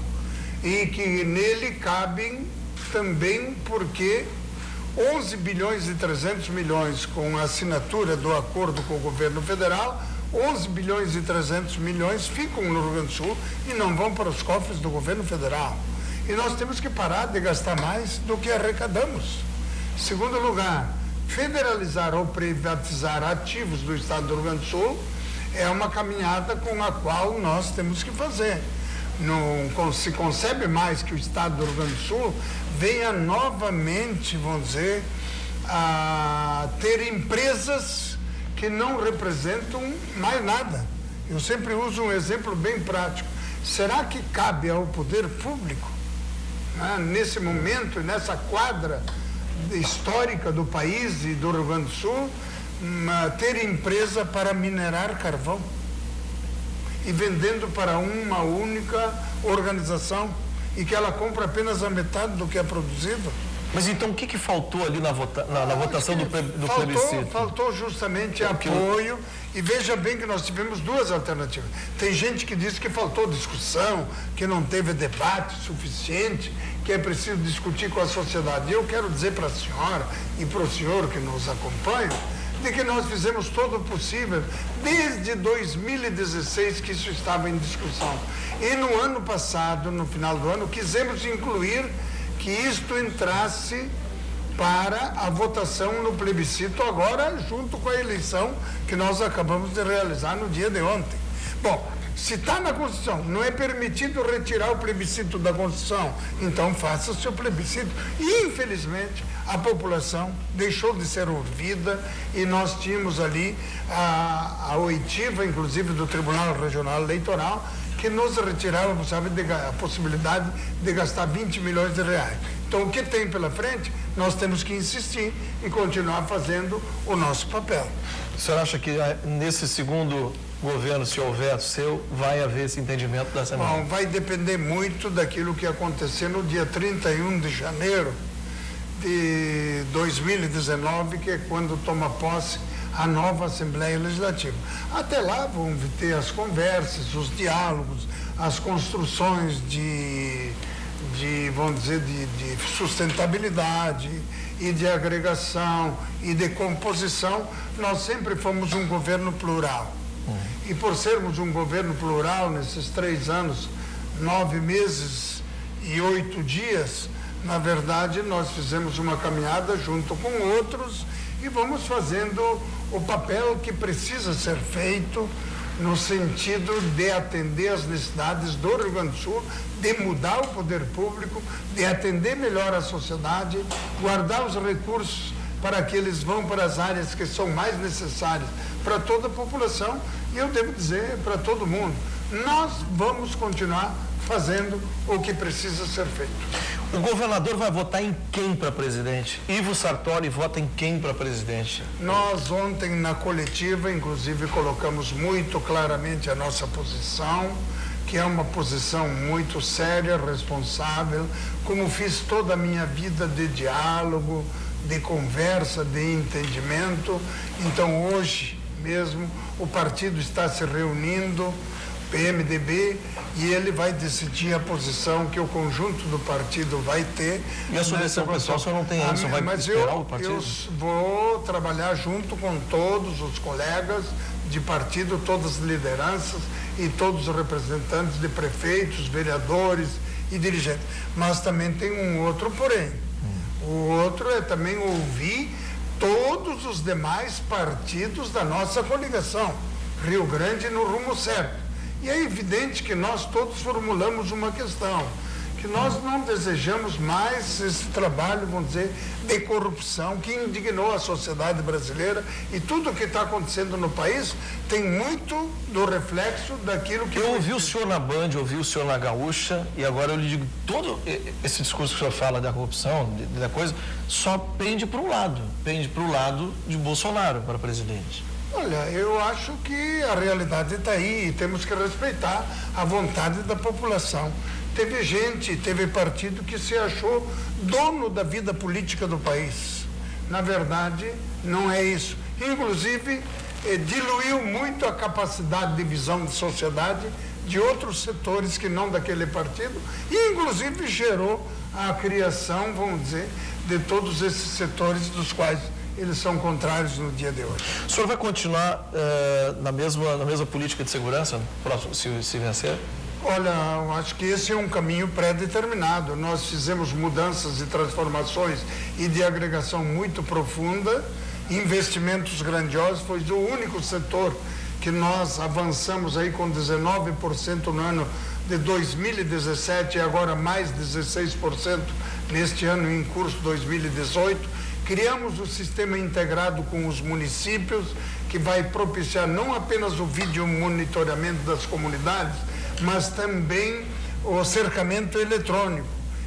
e que nele cabem também porque 11 bilhões e 300 milhões com a assinatura do acordo com o governo federal, 11 bilhões e 300 milhões ficam no Rio Grande do Sul e não vão para os cofres do governo federal. E nós temos que parar de gastar mais do que arrecadamos. Segundo lugar, federalizar ou privatizar ativos do Estado do Rio Grande do Sul é uma caminhada com a qual nós temos que fazer. Não se concebe mais que o Estado do Rio Grande do Sul venha novamente, vamos dizer, a ter empresas que não representam mais nada. Eu sempre uso um exemplo bem prático. Será que cabe ao poder público, nesse momento, nessa quadra histórica do país e do Rio Grande do Sul, ter empresa para minerar carvão e vendendo para uma única organização e que ela compra apenas a metade do que é produzido? Mas então o que faltou ali na votação do plebiscito? Faltou justamente apoio, e veja bem que nós tivemos duas alternativas. Tem gente que diz que faltou discussão, que não teve debate suficiente, que é preciso discutir com a sociedade. E eu quero dizer para a senhora e para o senhor que nos acompanha, de que nós fizemos todo o possível, desde 2016 que isso estava em discussão. E no ano passado, no final do ano, quisemos incluir que isto entrasse para a votação no plebiscito agora, junto com a eleição que nós acabamos de realizar no dia de ontem. Bom, se está na Constituição, não é permitido retirar o plebiscito da Constituição, então faça o seu plebiscito. E, infelizmente, a população deixou de ser ouvida e nós tínhamos ali a oitiva, inclusive, do Tribunal Regional Eleitoral, que nos retirava, sabe, a possibilidade de gastar 20 milhões de reais. Então, o que tem pela frente, nós temos que insistir e continuar fazendo o nosso papel. O senhor acha que nesse segundo governo, se houver seu, vai haver esse entendimento da Assembleia? Bom, vai depender muito daquilo que acontecer no dia 31 de janeiro de 2019, que é quando toma posse a nova Assembleia Legislativa. Até lá vão ter as conversas, os diálogos, as construções vamos dizer, de sustentabilidade e de agregação e de composição. Nós sempre fomos um governo plural. E por sermos um governo plural nesses 3 anos, 9 meses e 8 dias, na verdade nós fizemos uma caminhada junto com outros e vamos fazendo o papel que precisa ser feito no sentido de atender as necessidades do Rio Grande do Sul, de mudar o poder público, de atender melhor a sociedade, guardar os recursos para que eles vão para as áreas que são mais necessárias para toda a população, e eu devo dizer para todo mundo, nós vamos continuar fazendo o que precisa ser feito. O governador vai votar em quem para presidente? Ivo Sartori vota em quem para presidente? Nós ontem na coletiva, inclusive, colocamos muito claramente a nossa posição, que é uma posição muito séria, responsável, como fiz toda a minha vida de diálogo, de conversa, de entendimento. Então hoje mesmo o partido está se reunindo, PMDB, e ele vai decidir a posição que o conjunto do partido vai ter. E a sua decisão pessoal, o senhor não tem isso, vai esperar o partido? Eu vou trabalhar junto com todos os colegas de partido, todas as lideranças, e todos os representantes de prefeitos, vereadores e dirigentes. Mas também tem um outro porém. O outro é também ouvir todos os demais partidos da nossa coligação, Rio Grande no rumo certo. E é evidente que nós todos formulamos uma questão, que nós não desejamos mais esse trabalho, vamos dizer, de corrupção que indignou a sociedade brasileira, e tudo o que está acontecendo no país tem muito do reflexo daquilo que... Eu ouvi o senhor na Band, ouvi o senhor na Gaúcha, e agora eu lhe digo, todo esse discurso que o senhor fala da corrupção, da coisa, só pende para um lado de Bolsonaro para presidente. Olha, eu acho que a realidade está aí e temos que respeitar a vontade da população. Teve partido que se achou dono da vida política do país. Na verdade, não é isso. Inclusive, diluiu muito a capacidade de visão de sociedade de outros setores que não daquele partido, e inclusive gerou a criação, vamos dizer, de todos esses setores dos quais eles são contrários no dia de hoje. O senhor vai continuar na mesma política de segurança, se vencer? Olha, eu acho que esse é um caminho pré-determinado. Nós fizemos mudanças e transformações e de agregação muito profunda, investimentos grandiosos, foi o único setor que nós avançamos aí com 19% no ano de 2017 e agora mais 16% neste ano em curso 2018. Criamos o sistema integrado com os municípios, que vai propiciar não apenas o vídeo monitoramento das comunidades, mas também o cercamento eletrônico.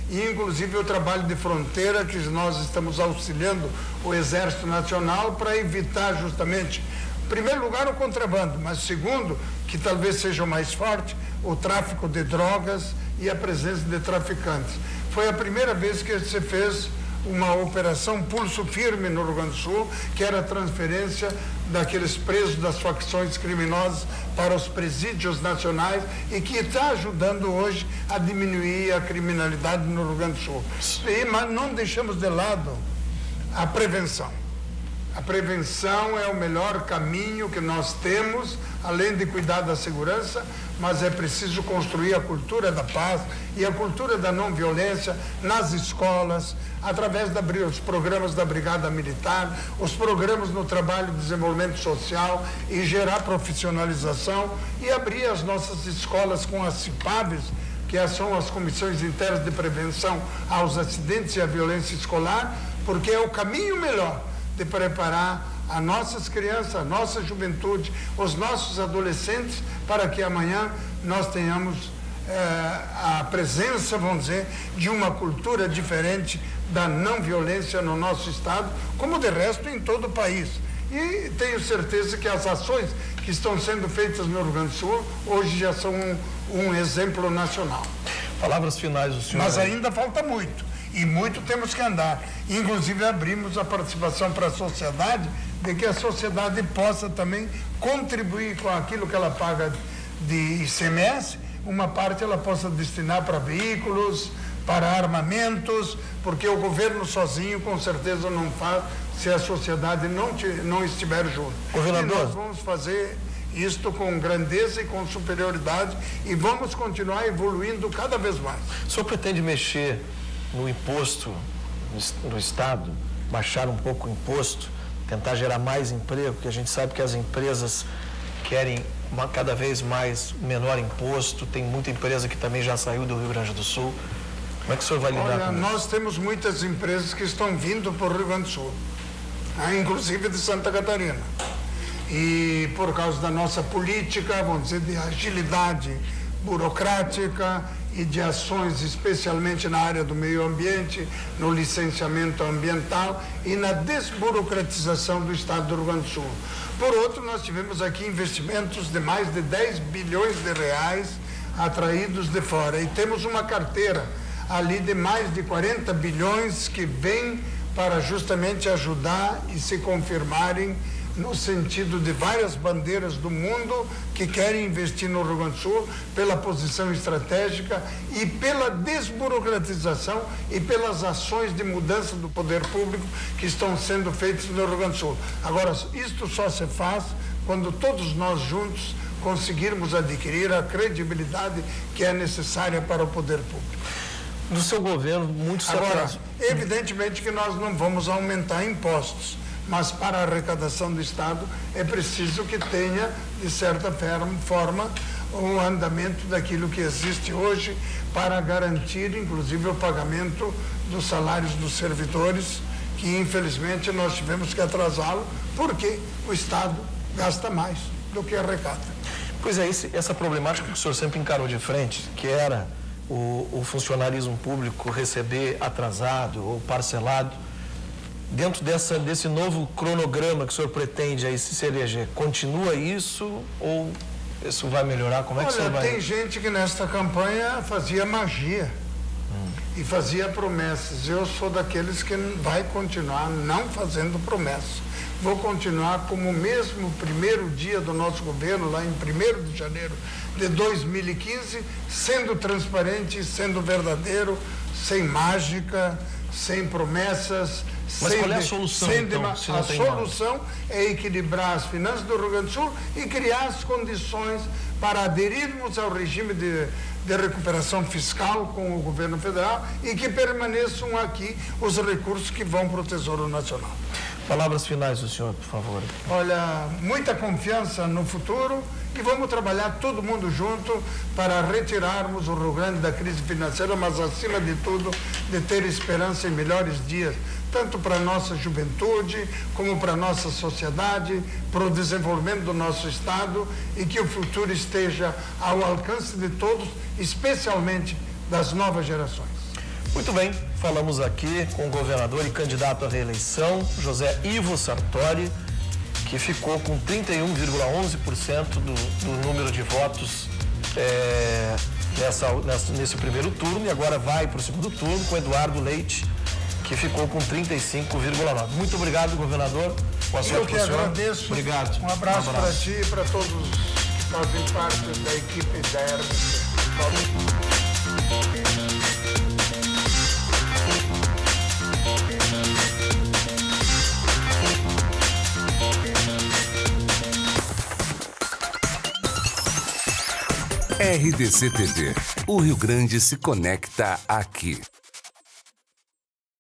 E inclusive o trabalho de fronteira, que nós estamos auxiliando o Exército Nacional para evitar justamente, em primeiro lugar, o contrabando, mas segundo, que talvez seja o mais forte, o tráfico de drogas e a presença de traficantes. Foi a primeira vez que se fez uma operação pulso firme no Rio Grande do Sul, que era a transferência daqueles presos das facções criminosas para os presídios nacionais e que está ajudando hoje a diminuir a criminalidade no Rio Grande do Sul. Mas não deixamos de lado a prevenção. A prevenção é o melhor caminho que nós temos, além de cuidar da segurança, mas é preciso construir a cultura da paz e a cultura da não violência nas escolas, através dos programas da Brigada Militar, os programas no trabalho de desenvolvimento social e gerar profissionalização e abrir as nossas escolas com as CIPAVs, que são as Comissões Internas de Prevenção aos Acidentes e à Violência Escolar, porque é o caminho melhor de preparar as nossas crianças, a nossa juventude, os nossos adolescentes, para que amanhã nós tenhamos a presença, vamos dizer, de uma cultura diferente da não violência no nosso estado, como de resto em todo o país. E tenho certeza que as ações que estão sendo feitas no Rio Grande do Sul hoje já são um exemplo nacional. Palavras finais do senhor. Mas ainda falta muito. E muito temos que andar. Inclusive abrimos a participação para a sociedade, de que a sociedade possa também contribuir com aquilo que ela paga de ICMS, uma parte ela possa destinar para veículos, para armamentos, porque o governo sozinho com certeza não faz se a sociedade não estiver junto. Governador. E nós vamos fazer isto com grandeza e com superioridade e vamos continuar evoluindo cada vez mais. O senhor pretende mexer no imposto no Estado, baixar um pouco o imposto, tentar gerar mais emprego, porque a gente sabe que as empresas querem cada vez mais menor imposto, tem muita empresa que também já saiu do Rio Grande do Sul. Como é que o senhor vai lidar com isso? Nós temos muitas empresas que estão vindo para o Rio Grande do Sul, inclusive de Santa Catarina. E por causa da nossa política, vamos dizer, de agilidade burocrática e de ações especialmente na área do meio ambiente, no licenciamento ambiental e na desburocratização do estado do Rio Grande do Sul. Por outro, nós tivemos aqui investimentos de mais de 10 bilhões de reais atraídos de fora e temos uma carteira ali de mais de 40 bilhões que vem para justamente ajudar e se confirmarem no sentido de várias bandeiras do mundo que querem investir no Rio Grande do Sul pela posição estratégica e pela desburocratização e pelas ações de mudança do poder público que estão sendo feitas no Rio Grande do Sul. Agora, isto só se faz quando todos nós juntos conseguirmos adquirir a credibilidade que é necessária para o poder público. Do seu governo, muito se Agora, atrasou. evidentemente que nós não vamos aumentar impostos, mas para a arrecadação do Estado é preciso que tenha, de certa forma, o andamento daquilo que existe hoje para garantir, inclusive, o pagamento dos salários dos servidores, que infelizmente nós tivemos que atrasá-lo, porque o Estado gasta mais do que arrecada. Pois é, essa problemática que o senhor sempre encarou de frente, que era o funcionarismo público receber atrasado ou parcelado, dentro desse novo cronograma que o senhor pretende aí se eleger, continua isso ou isso vai melhorar? Como é que o senhor vai... Tem gente que nesta campanha fazia magia e fazia promessas. Eu sou daqueles que vai continuar não fazendo promessas. Vou continuar como mesmo primeiro dia do nosso governo, lá em 1º de janeiro de 2015, sendo transparente, sendo verdadeiro, sem mágica, sem promessas. Mas qual é a solução, então, se não tem nada? A solução é equilibrar as finanças do Rio Grande do Sul e criar as condições para aderirmos ao regime de recuperação fiscal com o governo federal e que permaneçam aqui os recursos que vão para o Tesouro Nacional. Palavras finais do senhor, por favor. Olha, muita confiança no futuro e vamos trabalhar todo mundo junto para retirarmos o Rio Grande da crise financeira, mas acima de tudo, de ter esperança em melhores dias, tanto para a nossa juventude, como para a nossa sociedade, para o desenvolvimento do nosso Estado e que o futuro esteja ao alcance de todos, especialmente das novas gerações. Muito bem, falamos aqui com o governador e candidato à reeleição, José Ivo Sartori, que ficou com 31,11% do número de votos nesse primeiro turno e agora vai para o segundo turno com Eduardo Leite, que ficou com 35,9%. Muito obrigado, governador. Boa sorte. Eu que agradeço. Obrigado. Um abraço para ti e para todos que fazem parte da equipe da RDC. RDC TV. O Rio Grande se conecta aqui.